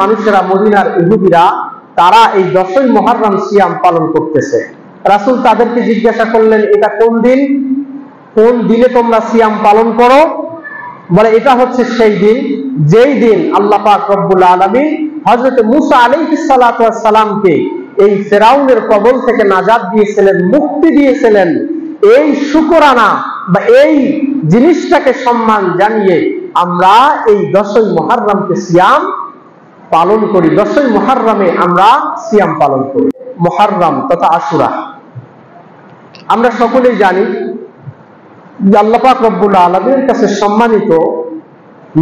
মানুষেরা, মদিনার ইহুদিরা, তারা এই 10ই মুহররম সিয়াম পালন করতেছে। রাসূল তাদেরকে জিজ্ঞাসা করলেন, এটা কোন দিন, কোন দিনে তোমরা সিয়াম পালন করো? বলে এটা হচ্ছে সেই দিন যেই দিন আল্লাহ পাক রব্বুল আলামিন হযরত মুসা আলাইহিস সালাতু ওয়াস সালামকে এই ফিরাউনের কবল থেকে নাজাত দিয়েছিলেন, মুক্তি দিয়েছিলেন। এই শুকরানা বা এই জিনিসটাকে সম্মান জানিয়ে আমরা এই 10ই মুহররমকে সিয়াম পালন করি। 10ই মুহররমে আমরা সিয়াম পালন করি। মুহররম তথা আশুরা, আমরা সকলেই জানি যে আল্লাহ পাক রব্বুল আলামিনের কাছে সম্মানিত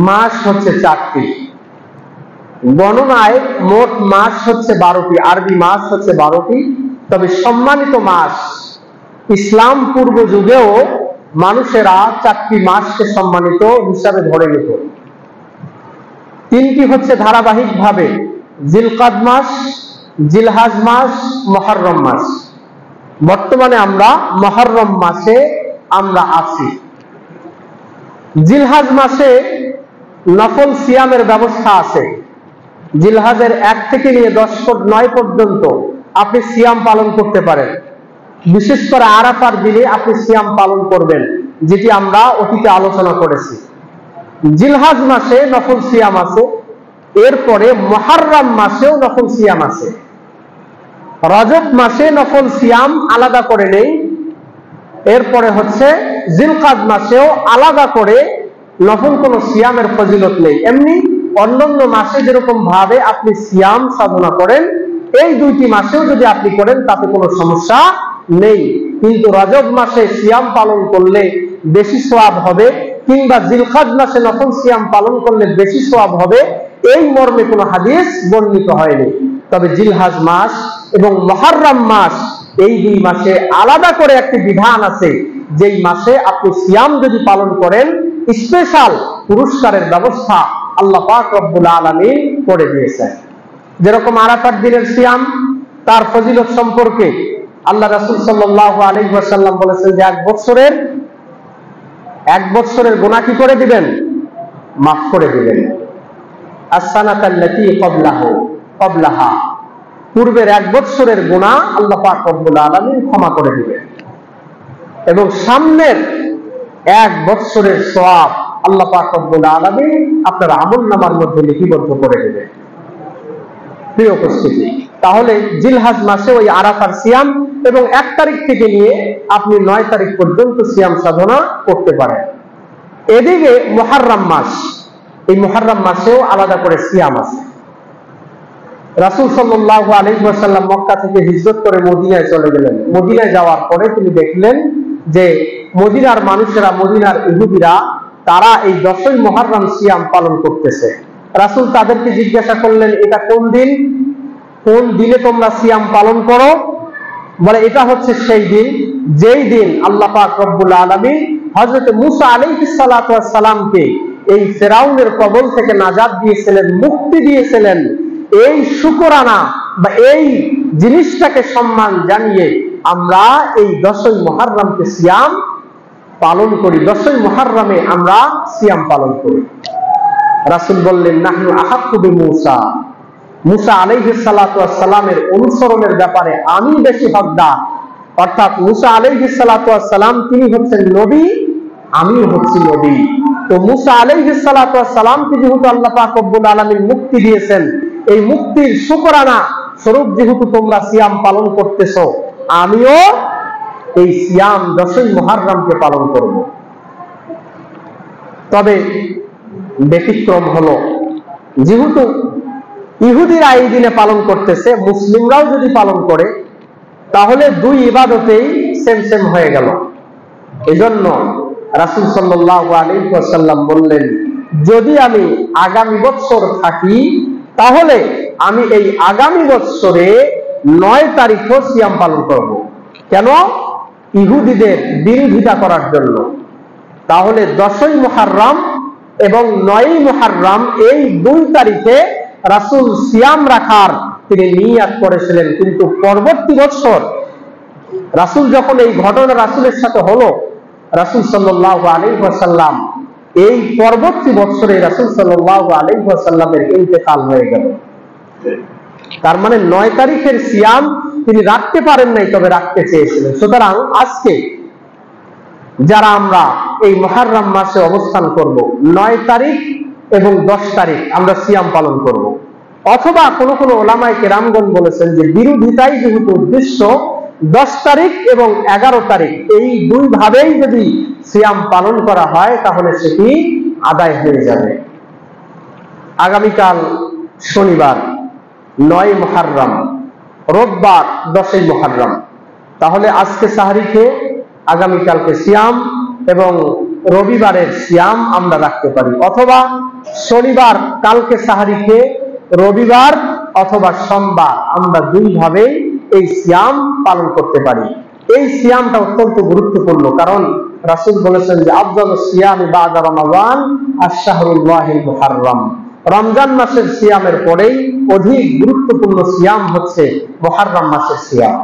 মাস হচ্ছে 4টি। গণনায় মোট মাস হচ্ছে 12টি, আরবি মাস হচ্ছে 12টি। তবে সম্মানিত মাস, ইসলাম পূর্ব যুগেও মানুষেরা 4টি মাসকে সম্মানিত হিসাবে ধরে নিত। 3টি হচ্ছে ধারাবাহিকভাবে জিলকাদ মাস, জিলহাজ মাস, মুহররম মাস। বর্তমানে আমরা মুহররম মাসে আমরা আছি। জিলহাজ মাসে নফল সিয়ামের ব্যবস্থা আছে। জিলহাজের 1 থেকে নিয়ে 9 পর্যন্ত আপনি সিয়াম পালন করতে পারেন। বিশেষ করে আরাফার দিনে আপনি সিয়াম পালন করবেন, যেটি আমরা অতীতে আলোচনা করেছি। জিলহাজ মাসে নফল সিয়াম আছে, এরপরে মুহররম মাসেও নফল সিয়াম আছে। রজব মাসে নফল সিয়াম আলাদা করে নেই। এরপরে হচ্ছে জিলকাদ মাসেও আলাদা করে নফল কোন সিয়ামের ফজিলত নেই। এমনি অন্যান্য মাসে যেরকম ভাবে আপনি সিয়াম সাধনা করেন, এই 2টি মাসেও যদি আপনি করেন তাতে কোনো সমস্যা নেই। কিন্তু রজব মাসে সিয়াম পালন করলে বেশি সওয়াব হবে, কিংবা জিলকাদ মাসে নফল সিয়াম পালন করলে বেশি সওয়াব হবে, এই মর্মে কোনো হাদিস বর্ণিত হয়নি। তবে জিলহাজ মাস এবং মুহররম মাস, এই 2 মাসে আলাদা করে একটি বিধান আছে, যেই মাসে আপনি সিয়াম যদি পালন করেন স্পেশাল পুরস্কারের ব্যবস্থা আল্লাহ পাক রব্বুল আলামিন করে দিয়েছেন। যেরকম আরাফার দিনের সিয়াম, তার ফজিলত সম্পর্কে আল্লাহ রাসূল সাল্লাল্লাহু আলাইহি ওয়াসাল্লাম বলেছেন যে 1 বছরের গুনাহ কি করে দিবেন? মাফ করে দিবেন। as-sanatallaতি ক্বাবলাহা, পূর্বের 1 বছরের গুনাহ আল্লাহ পাক রব্বুল আলামিন ক্ষমা করে দিবেন, এবং সামনের 1 বছরের সওয়াব আল্লাহ পাক রব্বুল আলামিন আপনার আমলনামার মধ্যে লিপিবদ্ধ করে দেবেন। প্রিয় উপস্থিতি, তাহলে জিলহাজ মাসে ওই আরাফার সিয়াম এবং 1 তারিখ থেকে নিয়ে আপনি 9 তারিখ পর্যন্ত সিয়াম সাধনা করতে পারেন। এদিকে মুহররম মাস, এই মুহররম মাসেও আলাদা করে সিয়াম আছে। রাসূল সাল্লাল্লাহু আলাইহি ওয়াসাল্লাম মক্কা থেকে হিজরত করে মদিনায় চলে গেলেন। মদিনায় যাওয়ার পরে তিনি দেখলেন যে মদিনার মানুষেরা, মদিনার ইহুদিরা, তারা এই 10ই মুহররম সিয়াম পালন করতেছে। রাসূল তাদেরকে জিজ্ঞাসা করলেন, এটা কোন দিন, কোন দিনে তোমরা সিয়াম পালন করো? বলে এটা হচ্ছে সেই দিন যেই দিন আল্লাহ পাক রব্বুল আলামিন হযরত মুসা আলাইহিস সালাতু ওয়াস সালামকে এই ফিরাউনের কবল থেকে নাজাত দিয়েছিলেন, মুক্তি দিয়েছিলেন। এই শুকরানা বা এই জিনিসটাকে সম্মান জানিয়ে আমরা এই 10ই মুহররমকে সিয়াম পালন করি। 10ই মুহররমে আমরা সিয়াম পালন করি। রাসূল বললেন, নাহনু আহাক্কু বিমূসা, মুসা আলাইহিস সালাতু ওয়াস সালামের অনুসরণের ব্যাপারে আমি বেশি হকদার। অর্থাৎ মুসা আলাইহিস সালাতু ওয়াস সালাম তিনি হচ্ছেন নবী, আমি হচ্ছি নবী। তো মুসা আলাইহিস সালাতু ওয়াস সালামকে যেহেতু আল্লাহ পাক রব্বুল আলামিন মুক্তি দিয়েছেন, এই মুক্তির শুকরানা স্বরূপ যেহেতু তোমরা সিয়াম পালন করতেছো, আমিও এই সিয়াম 10ই মুহররমকে পালন করব। তবে ব্যতিক্রম হলো, যেহেতু ইহুদিরা এই দিনে পালন করতেছে, মুসলিমরাও যদি পালন করে তাহলে 2 ইবাদতেই সেম হয়ে গেল। এজন্য রাসূল সাল্লাল্লাহু আলাইহি ওয়াসাল্লাম বললেন, যদি আমি আগামী বছর থাকি তাহলে আমি এই আগামী বছরে 9 তারিখও সিয়াম পালন করব। কেন? ইহুদিদের বিরোধিতা করার জন্য। তাহলে 10ই মুহররম এবং 9ই মুহররম এই 2 তারিখে রাসূল সিয়াম রাখার তিনি নিয়ত করেছিলেন। কিন্তু পরবর্তী বছর রাসূল যখন এই ঘটনা রাসূলের সাথে হলো, রাসূল সাল্লাল্লাহু আলাইহি ওয়াসাল্লাম এই পরবর্তী বছরে রাসূল সাল্লাল্লাহু আলাইহি ওয়াসাল্লামের ইন্তেকাল হয়ে গেল। তার মানে 9 তারিখের সিয়াম তিনি রাখতে পারেন নাই, তবে রাখতে চেয়েছিলেন। সুতরাং আজকে যারা আমরা এই মুহররম মাসে অবস্থান করব, 9 তারিখ এবং 10 তারিখ আমরা সিয়াম পালন করব। অথবা কোন কোন ওলামায়ে কেরামগণ বলেছেন যে বিরোধিতাই যেহেতু উদ্দেশ্য, 10 তারিখ এবং 11 তারিখ এই দুই ভাবেই যদি সিয়াম পালন করা হয় তাহলে সেটি আদায় হয়ে যাবে। আগামীকাল শনিবার 9 মুহররম, রোববার 10 মুহররম, তাহলে আজকে সাহরি খেয়ে আগামীকালকে সিয়াম এবং রবিবারের সিয়াম আমরা রাখতে পারি, অথবা শনিবার কালকে সাহরি খেয়ে রবিবার অথবা সোমবার আমরা দুই ভাবে এই সিয়াম পালন করতে পারি। এই সিয়ামটা অত্যন্ত গুরুত্বপূর্ণ, কারণ রাসূল বলেছেন যে আফদালুস সিয়ামি বাদা রমাদান আশ-শাহরুল্লাহিল মুহররম, রমজান মাসের সিয়ামের পরেই অধিক গুরুত্বপূর্ণ সিয়াম হচ্ছে মুহররম মাসের সিয়াম।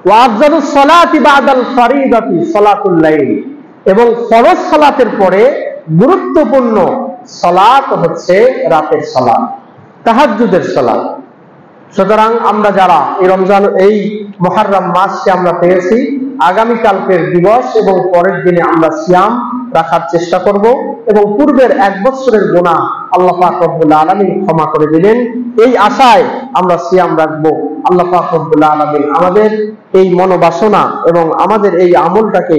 ওয়া আফদালুস সালাতি বাদাল ফরিদাতি সালাতুল লাইল, এবং ফরজ সালাতের পরে গুরুত্বপূর্ণ সালাত হচ্ছে রাতের সালাত, তাহাজ্জুদের সালাত। সুতরাং আমরা যারা এই রমজান এই মুহররম মাসকে আমরা পেয়েছি, আগামীকালকের দিবস এবং পরের দিনে আমরা সিয়াম রাখার চেষ্টা করব, এবং পূর্বের 1 বছরের গুনাহ আল্লাহ পাক রব্বুল আলামিন ক্ষমা করে দিবেন এই আশায় আমরা সিয়াম রাখবো। আল্লাহ পাক রব্বুল আলামিন আমাদের এই মনোবাসনা এবং আমাদের এই আমলটাকে